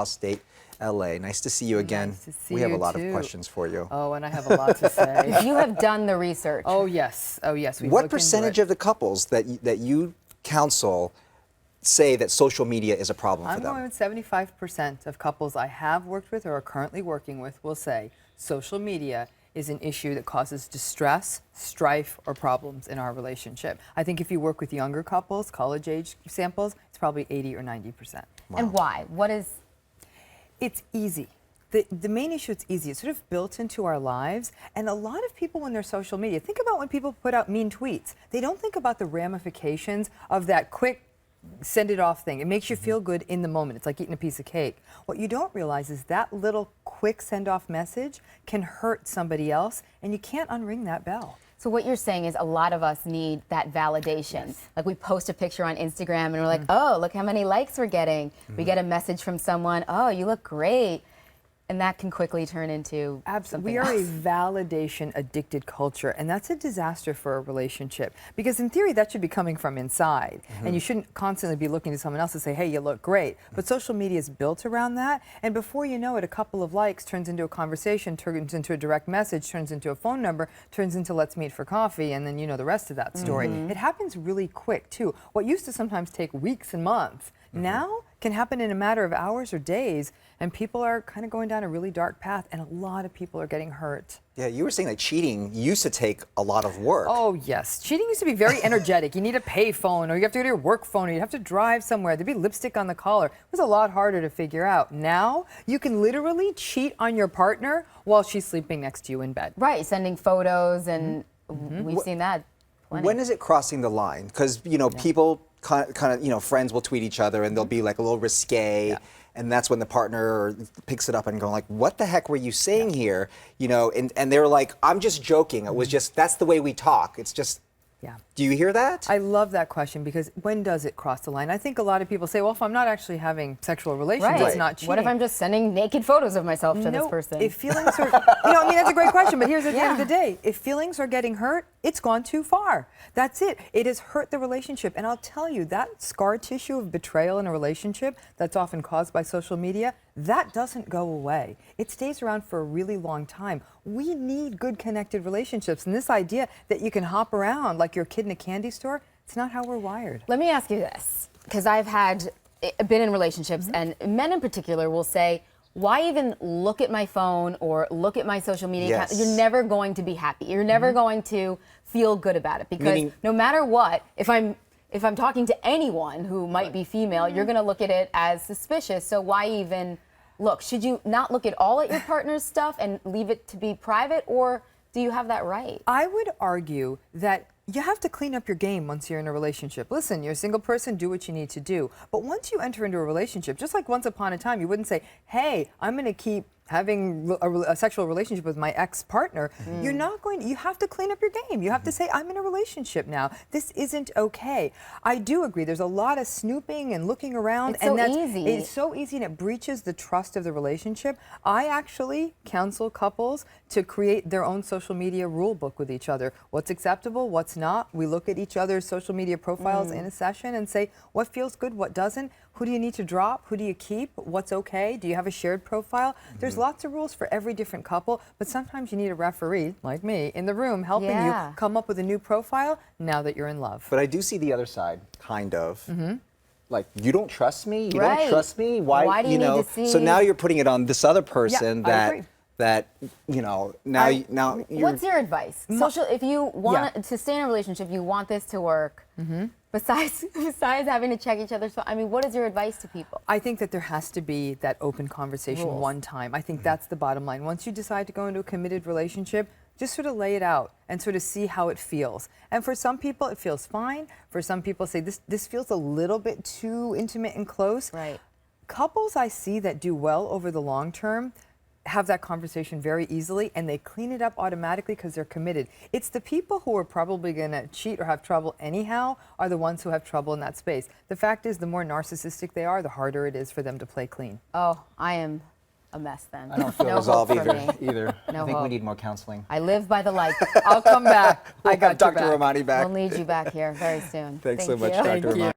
State, LA. Nice to see you again. Nice to see we have you a lot too. of questions for you. Oh, and I have a lot to say. You have done the research. Oh, yes. Oh, yes. What percentage of the couples that you counsel say that social media is a problem for I'm them? going with 75% of couples I have worked with or are currently working with will say social media is an issue that causes distress, strife, or problems in our relationship. I think if you work with younger couples, college age samples, it's probably 80 or 90%. Wow. And why? What is? It's easy. The main issue, it's easy. It's sort of built into our lives. And a lot of people, when they're social media, think about when people put out mean tweets. They don't think about the ramifications of that quick send it off thing. It makes you feel good in the moment. It's like eating a piece of cake. What you don't realize is that little quick send off message can hurt somebody else, and you can't unring that bell. So what you're saying is a lot of us need that validation. Yes. Like we post a picture on Instagram and we're like, oh, look how many likes we're getting. We get a message from someone, oh, you look great. And that can quickly turn into Absolutely. something We are else. a validation addicted culture, and that's a disaster for a relationship. Because in theory, that should be coming from inside. And you shouldn't constantly be looking to someone else to say, hey, you look great. But social media is built around that. And before you know it, a couple of likes turns into a conversation, turns into a direct message, turns into a phone number, turns into let's meet for coffee, and then you know the rest of that story. It happens really quick, too. What used to sometimes take weeks and months now can happen in a matter of hours or days, and people are kind of going down a really dark path, and a lot of people are getting hurt. Yeah, you were saying that cheating used to take a lot of work. Oh, yes. Cheating used to be very energetic. You need a pay phone, or you have to go to your work phone, or you have to drive somewhere. There'd be lipstick on the collar. It was a lot harder to figure out. Now, you can literally cheat on your partner while she's sleeping next to you in bed. Right, sending photos, and we've seen that plenty. When is it crossing the line? Because, you know, people kind of, you know, friends will tweet each other and they'll be like a little risque. And that's when the partner picks it up and going like, what the heck were you saying here? You know, and they're like, I'm just joking. It was just, that's the way we talk. It's just, do you hear that? I love that question, because when does it cross the line? I think a lot of people say, well, if I'm not actually having sexual relations, it's not cheating. What if I'm just sending naked photos of myself to this person? If feelings are, I mean, that's a great question, but here's at the end of the day, if feelings are getting hurt, it's gone too far. That's it. It has hurt the relationship. And I'll tell you, that scar tissue of betrayal in a relationship that's often caused by social media, that doesn't go away. It stays around for a really long time. We need good connected relationships. And this idea that you can hop around like you're a kid in a candy store, it's not how we're wired. Let me ask you this, because I've been in relationships, and men in particular will say, why even look at my phone or look at my social media account? You're never going to be happy. You're never going to feel good about it, because no matter what, if I'm talking to anyone who might be female, you're going to look at it as suspicious. So why even look? Should you not look at all at your partner's stuff and leave it to be private, or do you have that right? I would argue that you have to clean up your game once you're in a relationship. Listen, you're a single person, do what you need to do. But once you enter into a relationship, just like once upon a time, you wouldn't say, hey, I'm going to keep having a sexual relationship with my ex-partner. You're not going to, you have to clean up your game. You have to say, I'm in a relationship now. This isn't okay. I do agree. There's a lot of snooping and looking around. It's so easy. It's so easy, and it breaches the trust of the relationship. I actually counsel couples to create their own social media rule book with each other. What's acceptable, what's not. We look at each other's social media profiles in a session and say, what feels good, what doesn't? Who do you need to drop? Who do you keep? What's okay? Do you have a shared profile? There's lots of rules for every different couple, but sometimes you need a referee, like me, in the room helping you come up with a new profile now that you're in love. But I do see the other side, kind of. Like, you don't trust me? You don't trust me? Why do you know? need to see? So now you're putting it on this other person I agree. that, you know, now you're... What's your advice? If you want to stay in a relationship, you want this to work. Besides having to check each other's phone, I mean, what is your advice to people? I think that there has to be that open conversation one time. I think that's the bottom line. Once you decide to go into a committed relationship, just sort of lay it out and sort of see how it feels. And for some people, it feels fine. For some people, say this feels a little bit too intimate and close. Right. Couples I see that do well over the long term have that conversation very easily, and they clean it up automatically because they're committed. It's the people who are probably going to cheat or have trouble anyhow are the ones who have trouble in that space. The fact is, the more narcissistic they are, the harder it is for them to play clean. Oh, I am a mess then. I don't feel no resolved hope for me. either. No I think hope. we need more counseling. I live by the light. I'll come back. I got Dr. your back. Ramani back. We'll need you back here very soon. Thanks so much, you. Dr. Ramani.